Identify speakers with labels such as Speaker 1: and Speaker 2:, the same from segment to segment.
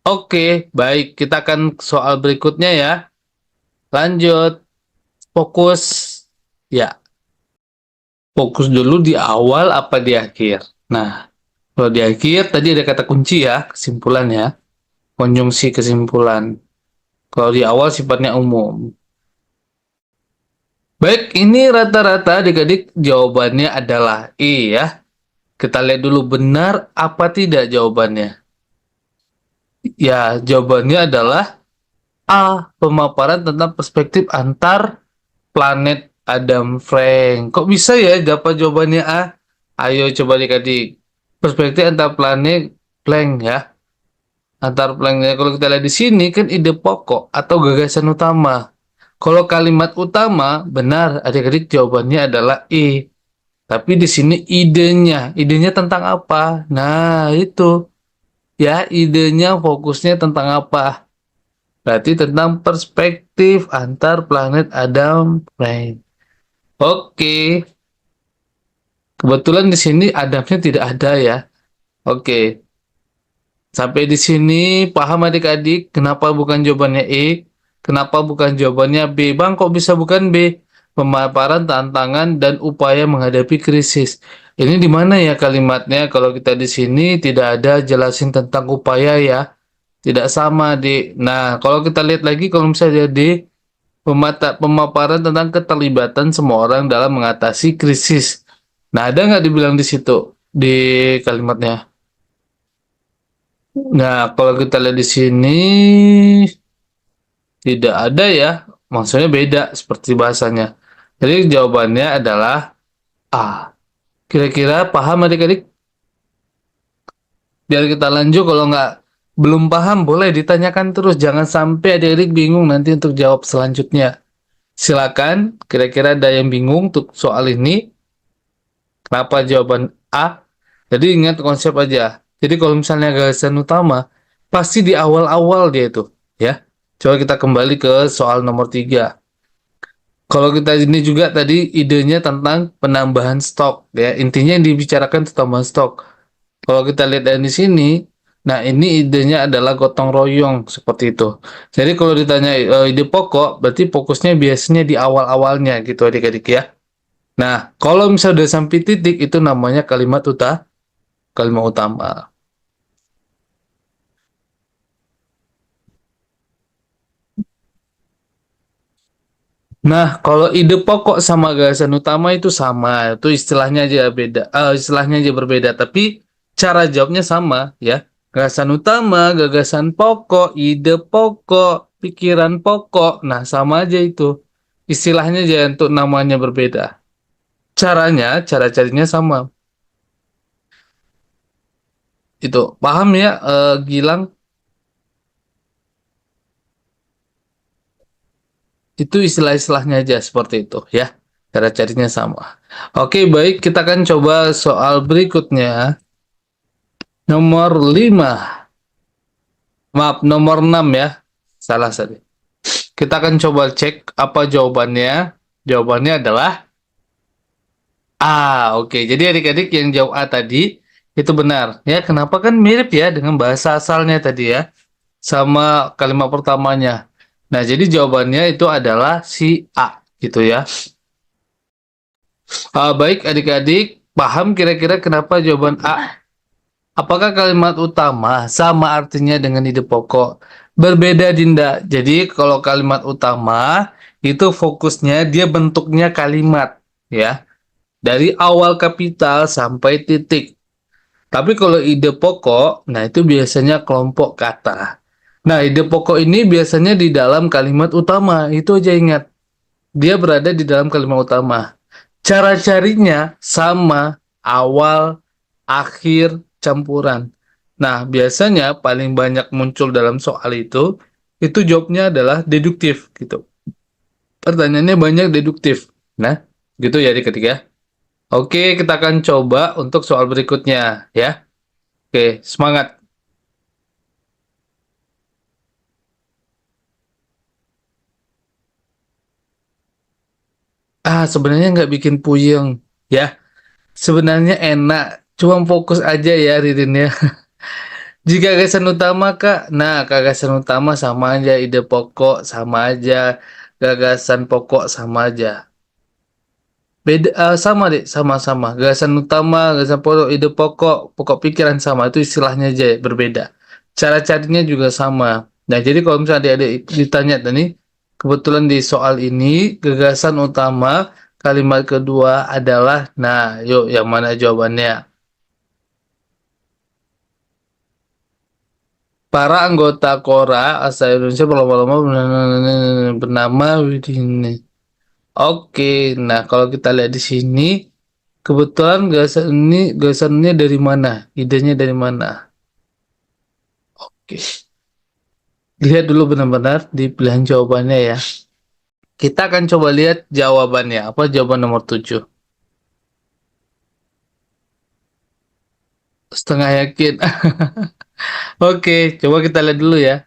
Speaker 1: Oke, baik. Kita akan soal berikutnya ya. Lanjut. Fokus. Ya, fokus dulu di awal apa di akhir. Nah, kalau di akhir tadi ada kata kunci ya, kesimpulan ya. Konjungsi kesimpulan. Kalau di awal sifatnya umum. Baik, ini rata-rata adik-adik jawabannya adalah I ya. Kita lihat dulu benar apa tidak jawabannya. Ya, jawabannya adalah A. Pemaparan tentang perspektif antar planet Adam Frank. Kok bisa ya dapat jawabannya A? Ayo coba adik-adik. Perspektif antar planet Planck ya. Antar Planck. Kalau kita lihat di sini kan ide pokok atau gagasan utama. Kalau kalimat utama benar adik-adik jawabannya adalah I. Tapi di sini idenya tentang apa? Nah, itu ya idenya fokusnya tentang apa? Berarti tentang perspektif antar planet Adam Frank. Oke, kebetulan di sini Adamnya tidak ada ya. Oke, sampai di sini paham adik-adik kenapa bukan jawabannya E? Kenapa bukan jawabannya B? Bang, kok bisa bukan B? Pemaparan tantangan dan upaya menghadapi krisis. Ini di mana ya kalimatnya? Kalau kita di sini tidak ada jelasin tentang upaya ya. Tidak sama di. Nah, kalau kita lihat lagi kalau misalnya di pemaparan tentang keterlibatan semua orang dalam mengatasi krisis. Nah, ada nggak dibilang di situ di kalimatnya? Nah, kalau kita lihat di sini tidak ada ya, maksudnya beda seperti bahasanya. Jadi jawabannya adalah A. Kira-kira paham adik-adik? Biar kita lanjut, kalau nggak belum paham boleh ditanyakan terus, jangan sampai adik-adik bingung nanti untuk jawab selanjutnya. Silakan, kira-kira ada yang bingung untuk soal ini? Kenapa jawaban A? Jadi ingat konsep aja. Jadi kalau misalnya gagasan utama, pasti di awal-awal dia itu, ya. Coba kita kembali ke soal nomor 3. Kalau kita ini juga tadi idenya tentang penambahan stok, ya. Intinya yang dibicarakan tentang penambahan stok. Kalau kita lihat dari sini, nah ini idenya adalah gotong royong seperti itu. Jadi kalau ditanya ide pokok, berarti fokusnya biasanya di awal-awalnya gitu adik-adik ya. Nah, kalau misalnya udah sampai titik itu namanya kalimat utama. Nah, kalau ide pokok sama gagasan utama itu sama, itu istilahnya aja beda, istilahnya aja berbeda, tapi cara jawabnya sama ya. Gagasan utama, gagasan pokok, ide pokok, pikiran pokok, nah sama aja itu. Istilahnya aja untuk namanya berbeda. Cara carinya sama. Itu paham ya, Gilang? Itu istilah-istilahnya aja seperti itu ya. Cara carinya sama. Oke, baik. Kita akan coba soal berikutnya. Nomor 5. Maaf, nomor 6 ya. Salah tadi. Kita akan coba cek apa jawabannya. Jawabannya adalah A. Oke, jadi adik-adik yang jawab A tadi itu benar. Ya, kenapa kan mirip ya dengan bahasa asalnya tadi ya. Sama kalimat pertamanya. Nah, jadi jawabannya itu adalah si A gitu ya. Baik adik-adik, paham kira-kira kenapa jawaban A? Apakah kalimat utama sama artinya dengan ide pokok? Berbeda, Dinda. Jadi kalau kalimat utama itu fokusnya dia bentuknya kalimat, ya. Dari awal kapital sampai titik. Tapi kalau ide pokok, nah itu biasanya kelompok kata. Nah, ide pokok ini biasanya di dalam kalimat utama. Itu aja ingat. Dia berada di dalam kalimat utama. Cara carinya sama, awal, akhir, campuran. Nah, biasanya paling banyak muncul dalam soal itu jawabnya adalah deduktif gitu. Pertanyaannya banyak deduktif. Nah, gitu ya adik ketiga. Oke, kita akan coba untuk soal berikutnya ya. Oke, semangat. Sebenarnya nggak bikin puyeng ya. Sebenarnya enak. Cuma fokus aja ya Ririn ya. Jika gagasan utama, Kak, nah gagasan utama sama aja, ide pokok sama aja, gagasan pokok sama aja. Beda, sama deh, sama-sama. Gagasan utama, gagasan pokok, ide pokok, pokok pikiran sama. Itu istilahnya aja ya, berbeda. Cara carinya juga sama. Nah, jadi kalau misalnya adik-adik ditanya tadi, kebetulan di soal ini, gagasan utama, kalimat kedua adalah, nah, yuk, yang mana jawabannya? Para anggota KORA asal Indonesia berlomba-lomba bernama Widini. Oke, nah kalau kita lihat di sini, kebetulan gagasan ini dari mana? Idenya dari mana? Oke, lihat dulu benar-benar di pilihan jawabannya ya. Kita akan coba lihat jawabannya. Apa jawaban nomor 7? Setengah yakin. Oke, coba kita lihat dulu ya.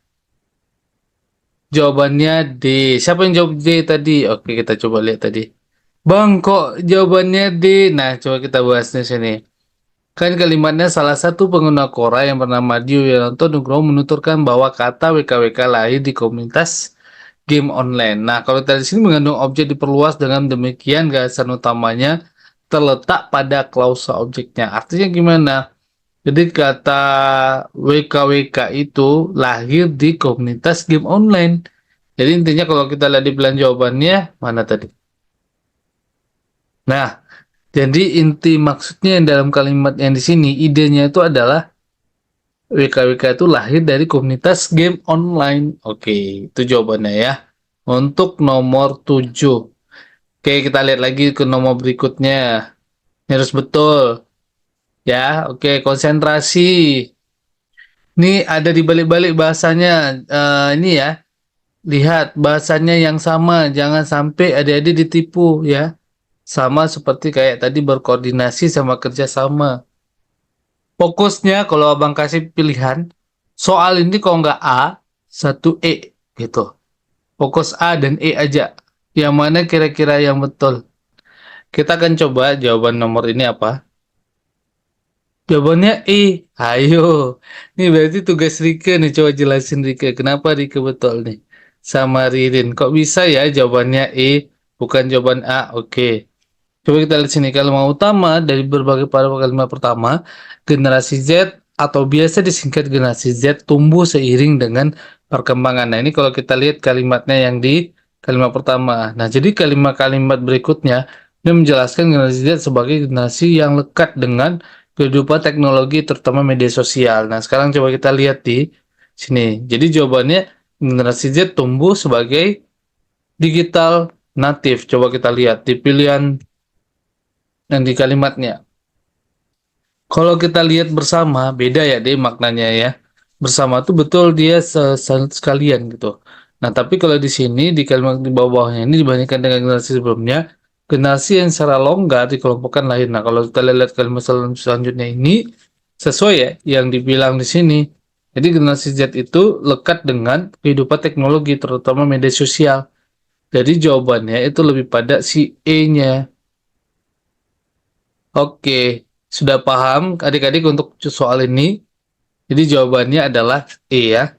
Speaker 1: Jawabannya D. Siapa yang jawab D tadi? Oke, kita coba lihat tadi. Bang, kok jawabannya D? Nah, coba kita bahas di sini. Kan kalimatnya salah satu pengguna Quora yang bernama Dio Wiranto Nugroho menuturkan bahwa kata WKWK lahir di komunitas game online. Nah, kalau dari sini mengandung objek diperluas dengan demikian gagasan utamanya terletak pada klausa objeknya. Artinya gimana? Jadi kata WKWK itu lahir di komunitas game online. Jadi intinya kalau kita lihat di pilihan jawabannya, mana tadi? Nah, jadi inti maksudnya yang dalam kalimat yang di sini, idenya itu adalah WKWK itu lahir dari komunitas game online. Oke, itu jawabannya ya. Untuk nomor 7. Oke, kita lihat lagi ke nomor berikutnya. Ini harus betul. Ya, oke, konsentrasi. Ini ada di balik-balik bahasanya. Ini ya, lihat bahasanya yang sama. Jangan sampai adik-adik ditipu ya. Sama seperti kayak tadi berkoordinasi sama kerjasama. Fokusnya kalau abang kasih pilihan, soal ini kalau nggak A, satu E gitu. Fokus A dan E aja. Yang mana kira-kira yang betul? Kita akan coba jawaban nomor ini apa? Jawabannya E. Ayo. Ini berarti tugas Rika nih. Coba jelasin Rika. Kenapa Rika betul nih? Sama Ririn. Kok bisa ya jawabannya E? Bukan jawaban A. Oke. Coba kita lihat sini. Kalimat utama dari berbagai pada kalimat pertama, generasi Z atau biasa disingkat generasi Z tumbuh seiring dengan perkembangan. Nah, ini kalau kita lihat kalimatnya yang di kalimat pertama. Nah, jadi kalimat-kalimat berikutnya ini menjelaskan generasi Z sebagai generasi yang lekat dengan kehidupan teknologi terutama media sosial. Nah, sekarang coba kita lihat di sini. Jadi jawabannya generasi Z tumbuh sebagai digital native. Coba kita lihat di pilihan yang di kalimatnya. Kalau kita lihat bersama, beda ya deh maknanya ya. Bersama tuh betul dia sekalian gitu. Nah, tapi kalau di sini, di kalimat di bawah-bawahnya ini dibandingkan dengan generasi sebelumnya, generasi yang secara longgar dikelompokkan lain. Nah, kalau kita lihat kalimat selanjutnya ini, sesuai ya yang dibilang di sini. Jadi generasi Z itu lekat dengan kehidupan teknologi, terutama media sosial. Jadi jawabannya itu lebih pada si E-nya. Oke, sudah paham adik-adik untuk soal ini? Jadi jawabannya adalah E ya.